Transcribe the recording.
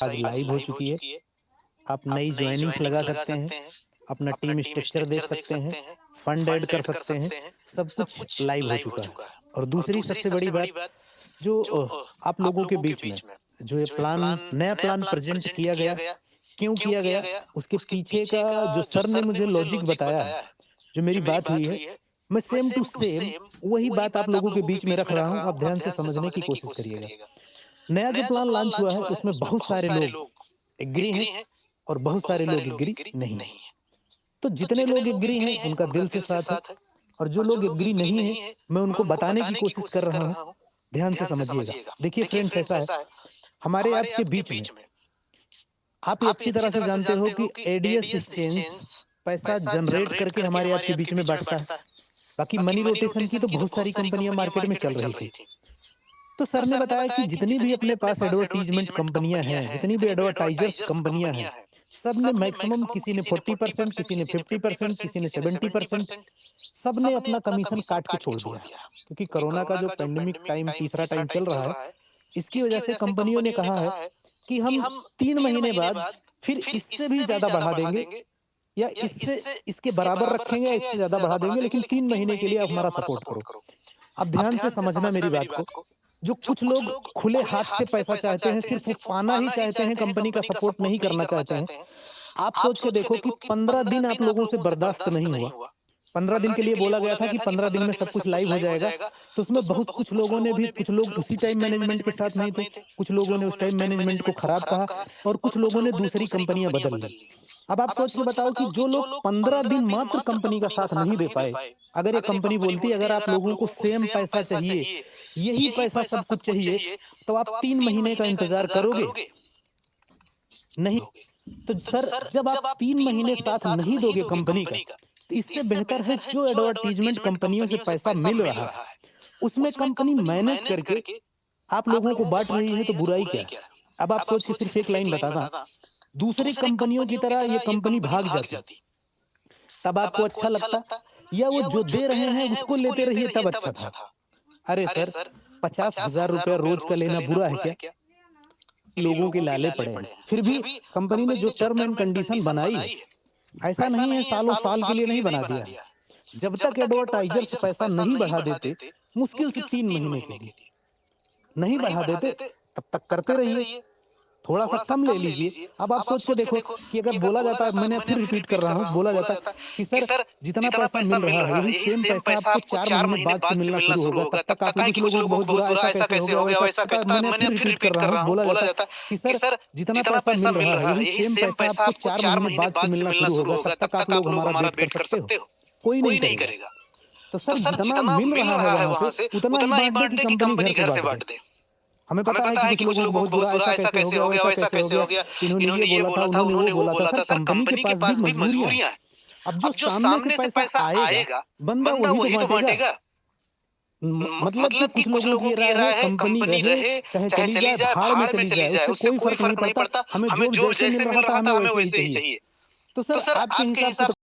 आज लाइव हो चुकी है। आप नई जॉइनिंग्स लगा सकते हैं, अपना टीम स्ट्रक्चर देख सकते हैं, फंड ऐड कर सकते हैं, सब कुछ लाइव हो चुका है। और दूसरी सबसे बड़ी बात जो आप लोगों के बीच में जो ये प्लान नया प्लान प्रेज़ेंट किया गया, क्यों किया गया? उसके पीछे का जो सर ने मुझे लॉजिक बताया है, जो मेरी बात हुई है, मैं सेम टू सेम वही बात आप लोगों के बीच में रख रहा हूँ, आप ध्यान से समझने की कोशिश करिएगा। नया जो प्लान लॉन्च हुआ है, उसमें बहुत सारे लोग एग्री हैं और बहुत सारे लोग एग्री नहीं हैं। तो जितने लोग एग्री हैं, उनका दिल से साथ है और जो लोग एग्री नहीं हैं, मैं उनको बताने की कोशिश कर रहा हूँ। ध्यान से समझिएगा। देखिए फ्रेंड्स ऐसा है, हमारे आपके बीच में आप ये अच्छी तरह से जानते हो कि एडीएस एक्सचेंज पैसा जनरेट करके हमारे आपके बीच में बाँटता है। बाकी मनी रोटेशन की तो बहुत सारी कंपनियाँ मार्केट में चल रही थी। तो सर ने बताया कि जितनी भी अपने पास एडवर्टाइजमेंट कंपनियां हैं, जितनी भी एडवर्टाइजर्स कंपनियां हैं, सब ने मैक्सिमम किसी ने 40%, किसी ने 50%, किसी ने 70%, सब ने अपना कमीशन काट के छोड़ दिया। क्योंकि कोरोना का जो पेंडेमिक टाइम तीसरा टाइम चल रहा है, इसकी वजह से कंपनियों ने कहा है कि हम 3 महीने बाद फिर इससे भी ज्यादा बढ़ा देंगे या इससे इसके बराबर रखेंगे या इससे ज्यादा बढ़ा देंगे, लेकिन 3 महीने के लिए आप हमारा सपोर्ट करो। अब ध्यान से समझना मेरी बात को। जो कुछ लोग खुले हाथ से पैसा चाहते हैं, सिर्फ वो पाना ही चाहते हैं, कंपनी का सपोर्ट नहीं करना चाहते हैं। आप सोच के देखो कि 15 दिन आप लोगों से बर्दाश्त नहीं हुआ। 15 दिन के लिए बोला गया था कि 15 दिन में सब कुछ लाइव हो जाएगा। तो उसमें बहुत कुछ लोगों ने भी कुछ लोग उसी टाइम मैनेजमेंट के साथ नहीं थे। कुछ लोगों ने उस टाइम मैनेजमेंट को खराब कहा और कुछ लोगों ने दूसरी कंपनियां बदल ली। अब आप सोच के बताओ कि जो लोग 15 दिन मात्र कंपनी का साथ नहीं दे पाए, अगर ये कंपनी बोलती अगर आप लोगों को सेम पैसा चाहिए, यही पैसा सब कुछ चाहिए, तो आप 3 महीने का इंतजार करोगे? नहीं। तो सर जब आप 3 महीने साथ नहीं दोगे कंपनी का, तो इससे बेहतर है जो एडवर्टाइजमेंट कंपनियों से पैसा मिल रहा है, उसमें कंपनी मैनेज करके आप लोगों को बांट रही है, तो बुराई क्या है? अब आप सोच के सिर्फ एक लाइन बताता, दूसरी कंपनियों की तरह ये कंपनी भाग जाती, तब आपको अच्छा लगता? या वो जो दे रहे हैं उसको लेते रहिए तब अच्छा था? अरे सर, 50,000 रुपया रोज का लेना बुरा है क्या? लोगों के लाले पड़े हैं। फिर भी कंपनी ने जो टर्म एंड कंडीशन बनाई है, ऐसा नहीं है सालों साल के लिए नहीं बना दिया है। जब तक एडवर्टाइजर्स पैसा नहीं बढ़ा देते, मुश्किल से 3 महीने के लिए नहीं बढ़ा देते, तब तक करते रहिए, थोड़ा सा कम ले लीजिए। अब आप सोच के देखो कि अगर बोला जाता है, मैंने फिर रिपीट कर रहा हूँ, बोला जाता कि सर जितना पैसा मिल रहा है यही सेम पैसा आपको 4 महीने बाद से मिलना शुरू होगा, तब तक आपको कुछ लोगों को बहुत बुरा ऐसा कैसे हो गया वैसा कहता, मैंने फिर रिपीट कर रहा हूँ, बोला जाता कि सर जितना पैसा मिल रहा है यही सेम पैसा आपको 4 महीने बाद से मिलना शुरू होगा, तब तक आप लोग हमारा वेट कर सकते हो? कोई नहीं करेगा। तो सर जितना मिल रहा है वहां से उतना ही बांट दे कि कंपनी घर से बांट दे। हमें पता है कि कुछ लोगों को बहुत बुरा ऐसा कैसे हो गया वैसा कैसे हो गया, इन्होंने ये बोला था उन्होंने वो बोला था। सर कंपनी के पास भी मजबूरियां हैं। अब जो सामने से पैसा आएगा, बंदा वही तो बांटेगा। मतलब कि कुछ लोगों की ये राय है, कंपनी रहे चाहे चली जाए, भाड़ में चली जाए, उससे कोई फर्क नहीं पड़ता, हमें जो जैसे मिल रहा था हमें वैसे ही चाहिए। तो सर आपके हिसाब से तो